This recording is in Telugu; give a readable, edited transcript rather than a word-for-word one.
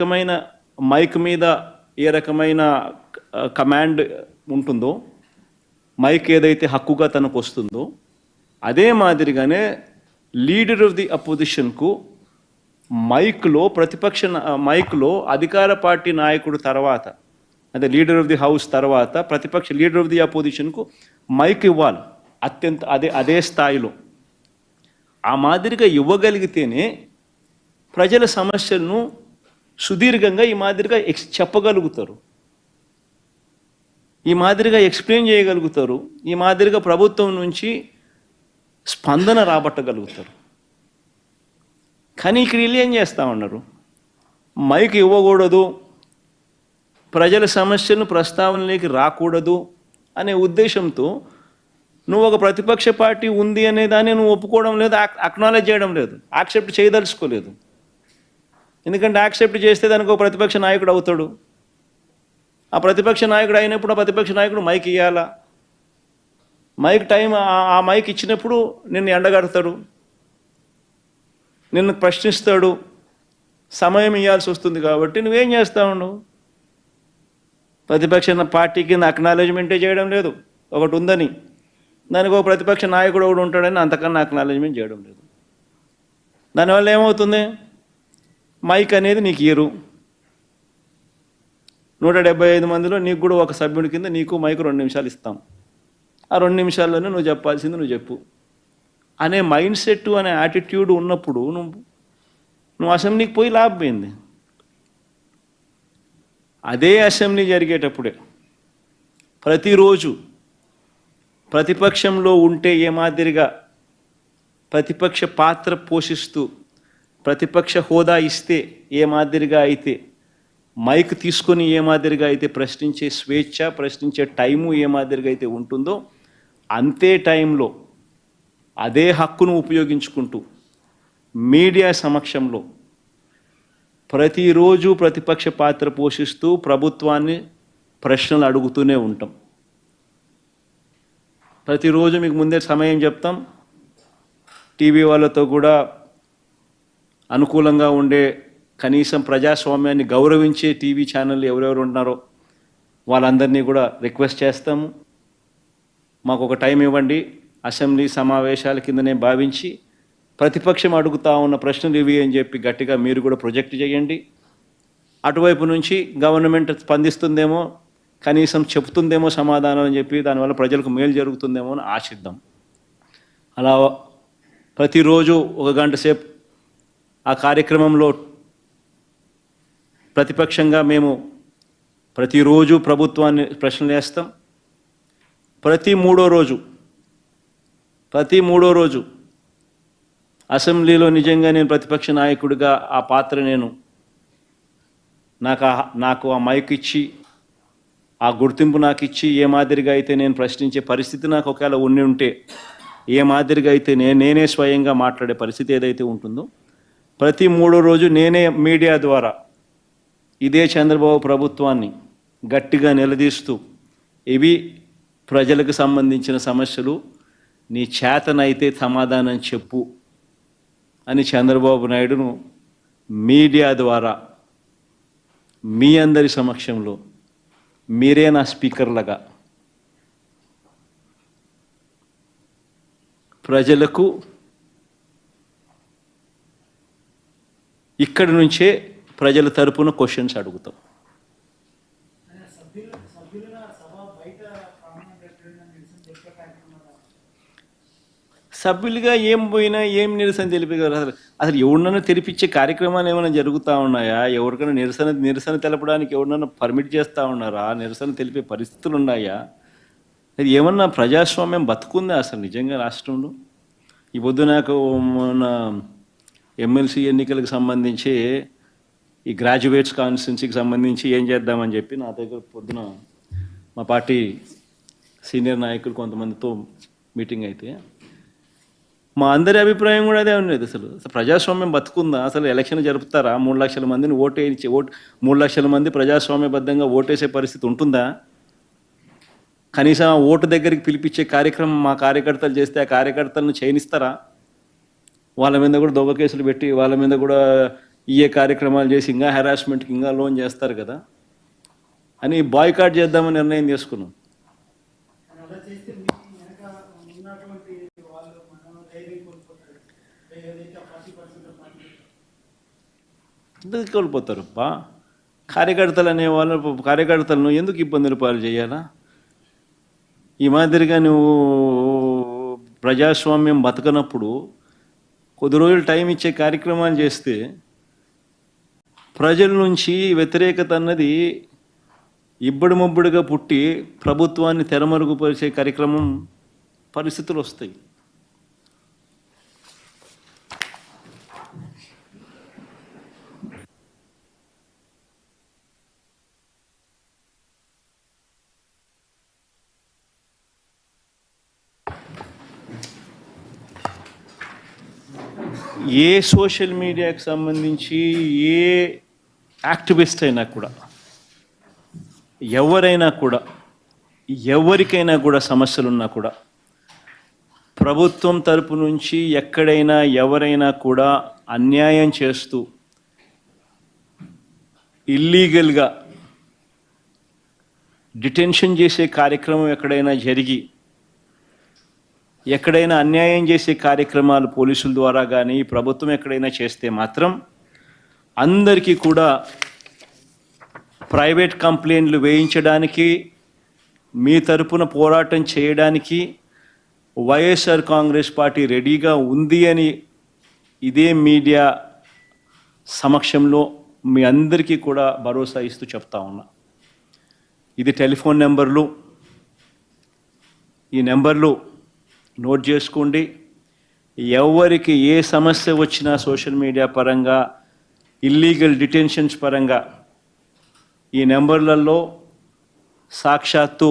రకమైన మైక్ మీద ఏ రకమైన కమాండ్ ఉంటుందో, మైక్ ఏదైతే హక్కుగా తనకు వస్తుందో, అదే మాదిరిగానే లీడర్ ఆఫ్ ది అపోజిషన్కు మైక్లో అధికార పార్టీ నాయకుడు తర్వాత, అంటే లీడర్ ఆఫ్ ది హౌస్ తర్వాత ప్రతిపక్ష లీడర్ ఆఫ్ ది అపోజిషన్కు మైక్ ఇవ్వాలి అదే స్థాయిలో. ఆ మాదిరిగా ఇవ్వగలిగితేనే ప్రజల సమస్యలను సుదీర్ఘంగా ఈ మాదిరిగా చెప్పగలుగుతారు, ఈ మాదిరిగా ఎక్స్ప్లెయిన్ చేయగలుగుతారు, ఈ మాదిరిగా ప్రభుత్వం నుంచి స్పందన రాబట్టగలుగుతారు. కానీ ఇక్కడ వీళ్ళు ఏం చేస్తూ ఉన్నారు, మైక్ ఇవ్వకూడదు, ప్రజల సమస్యలను ప్రస్తావనలోకి రాకూడదు అనే ఉద్దేశంతో నువ్వు ఒక ప్రతిపక్ష పార్టీ ఉంది అనే దాన్ని నువ్వు ఒప్పుకోవడం లేదు, అక్నాలెడ్జ్ చేయడం లేదు, యాక్సెప్ట్ చేయదలుచుకోలేదు. ఎందుకంటే యాక్సెప్ట్ చేస్తే దానికి ఒక ప్రతిపక్ష నాయకుడు అవుతాడు. ఆ ప్రతిపక్ష నాయకుడు అయినప్పుడు ఆ ప్రతిపక్ష నాయకుడు మైక్ ఇవ్వాలా, మైక్ టైం ఆ మైక్ ఇచ్చినప్పుడు నిన్ను ఎండగడతాడు, నిన్ను ప్రశ్నిస్తాడు, సమయం ఇవ్వాల్సి వస్తుంది. కాబట్టి నువ్వేం చేస్తా ఉండవు, ప్రతిపక్ష పార్టీ కింద అక్నాలెడ్జ్మెంటే చేయడం లేదు, ఒకటి ఉందని, దానికి ఒక ప్రతిపక్ష నాయకుడు ఒకటి ఉంటాడని అంతకన్నా అక్నాలెడ్జ్మెంట్ చేయడం లేదు. దానివల్ల ఏమవుతుంది, మైక్ అనేది నీకు ఇయ్యరు. 175 మందిలో నీకు కూడా ఒక సభ్యుడి కింద నీకు మైక్ 2 నిమిషాలు ఇస్తాం, ఆ 2 నిమిషాల్లోనే నువ్వు చెప్పాల్సింది నువ్వు చెప్పు అనే మైండ్ సెట్ అనే యాటిట్యూడ్ ఉన్నప్పుడు నువ్వు అసెంబ్లీకి పోయి లాభమైంది. అదే అసెంబ్లీ జరిగేటప్పుడే ప్రతిరోజు ప్రతిపక్షంలో ఉంటే ఏ మాదిరిగా ప్రతిపక్ష పాత్ర పోషిస్తూ ప్రతిపక్ష హోదా ఇస్తే ఏ మాదిరిగా అయితే, మైక్ తీసుకొని ఏ మాదిరిగా అయితే ప్రశ్నించే స్వేచ్ఛ, ప్రశ్నించే టైము ఏ మాదిరిగా అయితే ఉంటుందో, అంతే టైంలో అదే హక్కును ఉపయోగించుకుంటూ మీడియా సమక్షంలో ప్రతిరోజు ప్రతిపక్ష పాత్ర పోషిస్తూ ప్రభుత్వాన్ని ప్రశ్నలు అడుగుతూనే ఉంటాం. ప్రతిరోజు మీకు ముందే సమయం చెప్తాం, టీవీ వాళ్ళతో కూడా అనుకూలంగా ఉండే, కనీసం ప్రజాస్వామ్యాన్ని గౌరవించే టీవీ ఛానళ్ళు ఎవరెవరు ఉన్నారో వాళ్ళందరినీ కూడా రిక్వెస్ట్ చేస్తాము, మాకు ఒక టైం ఇవ్వండి, అసెంబ్లీ సమావేశాల కిందనే భావించి ప్రతిపక్షం అడుగుతా ఉన్న ప్రశ్నలు ఇవి అని చెప్పి గట్టిగా మీరు కూడా ప్రొజెక్ట్ చేయండి. అటువైపు నుంచి గవర్నమెంట్ స్పందిస్తుందేమో, కనీసం చెప్తుందేమో సమాధానం అని చెప్పి దానివల్ల ప్రజలకు మేలు జరుగుతుందేమో అని ఆశిద్దాం. అలా ప్రతిరోజు 1 గంట సేపు ఆ కార్యక్రమంలో ప్రతిపక్షంగా మేము ప్రతిరోజు ప్రభుత్వాన్ని ప్రశ్నలు వేస్తాం. ప్రతి మూడో రోజు అసెంబ్లీలో నిజంగా నేను ప్రతిపక్ష నాయకుడిగా ఆ పాత్ర నాకు ఆ మైక్ ఇచ్చి, ఆ గుర్తింపు నాకు ఇచ్చి, ఏ మాదిరిగా అయితే నేను ప్రశ్నించే పరిస్థితి నాకు ఒకవేళ ఉంటే, ఏ మాదిరిగా అయితే నేనే స్వయంగా మాట్లాడే పరిస్థితి ఏదైతే ఉంటుందో, ప్రతి మూడో రోజు నేనే మీడియా ద్వారా ఇదే చంద్రబాబు ప్రభుత్వాన్ని గట్టిగా నిలదీస్తూ, ఇవి ప్రజలకు సంబంధించిన సమస్యలు, నీ చేతనైతే సమాధానం చెప్పు అని చంద్రబాబు నాయుడును మీడియా ద్వారా మీ అందరి సమక్షంలో మీరే నా స్పీకర్లుగా ప్రజలకు ఇక్కడి నుంచే ప్రజల తరపున క్వశ్చన్స్ అడుగుతాం. సభ్యులుగా ఏం పోయినా ఏం నిరసన తెలిపేవారు, అసలు ఎవరినైనా తెలిపించే కార్యక్రమాలు ఏమైనా జరుగుతూ ఉన్నాయా? ఎవరికైనా నిరసన తెలపడానికి ఎవరినైనా పర్మిట్ చేస్తూ ఉన్నారా? నిరసన తెలిపే పరిస్థితులు ఉన్నాయా? అది ఏమన్నా ప్రజాస్వామ్యం బతుకుందా అసలు నిజంగా రాష్ట్రంలో? ఈ పొద్దు నాకు మన ఎమ్మెల్సీ ఎన్నికలకు సంబంధించి ఈ గ్రాడ్యుయేట్స్ కాన్స్టిట్యున్సీకి సంబంధించి ఏం చేద్దామని చెప్పి నా దగ్గర పొద్దున మా పార్టీ సీనియర్ నాయకులు కొంతమందితో మీటింగ్ అయితే మా అందరి అభిప్రాయం కూడా అదే ఉండేది. అసలు ప్రజాస్వామ్యం బతుకుందా? అసలు ఎలక్షన్ జరుపుతారా? 3 లక్షల మందిని 3 లక్షల మంది ప్రజాస్వామ్యబద్ధంగా ఓటేసే పరిస్థితి ఉంటుందా? కనీసం ఆ ఓటు దగ్గరికి పిలిపించే కార్యక్రమం మా కార్యకర్తలు చేస్తే ఆ కార్యకర్తలను చేయనిస్తారా? వాళ్ళ మీద కూడా దొంగ కేసులు పెట్టి, వాళ్ళ మీద కూడా ఇయే కార్యక్రమాలు చేసి ఇంకా హెరాస్మెంట్కి ఇంకా లోన్ చేస్తారు కదా అని బాయ్కాట్ చేద్దామని నిర్ణయం తీసుకున్నాం. ఎందుకు కోల్పోతారు కార్యకర్తలను ఎందుకు ఇబ్బందులు పాలు చేయాలా? ఈ మాదిరిగా నువ్వు ప్రజాస్వామ్యం బతకనప్పుడు కొద్ది రోజులు టైం ఇచ్చే కార్యక్రమాలు చేస్తే ప్రజల నుంచి వ్యతిరేకత అన్నది ఇబ్బడి ముబ్బడిగా పుట్టి ప్రభుత్వాన్ని తెరమరుగుపరిచే కార్యక్రమం పరిస్థితులు వస్తాయి. ఏ సోషల్ మీడియాకి సంబంధించి ఏ యాక్టివిస్ట్ అయినా కూడా ఎవరికైనా కూడా సమస్యలున్నా కూడా ప్రభుత్వం తరపు నుంచి ఎక్కడైనా ఎవరైనా కూడా అన్యాయం చేస్తూ ఇల్లీగల్గా డిటెన్షన్ చేసే కార్యక్రమం ఎక్కడైనా జరిగి ఎక్కడైనా అన్యాయం చేసే కార్యక్రమాలు పోలీసుల ద్వారా కానీ ప్రభుత్వం ఎక్కడైనా చేస్తే మాత్రం అందరికీ కూడా ప్రైవేట్ కంప్లైంట్లు వేయించడానికి మీ తరపున పోరాటం చేయడానికి వైఎస్ఆర్ కాంగ్రెస్ పార్టీ రెడీగా ఉంది అని ఇదే మీడియా సమక్షంలో మీ అందరికీ కూడా భరోసా ఇస్తూ చెప్తా ఉన్నా. ఇది టెలిఫోన్ నెంబర్లు, ఈ నెంబర్లు నోట్ చేసుకోండి. ఎవరికి ఏ సమస్య వచ్చినా సోషల్ మీడియా పరంగా ఇల్లీగల్ డిటెన్షన్స్ పరంగా ఈ నెంబర్లలో సాక్షాత్తు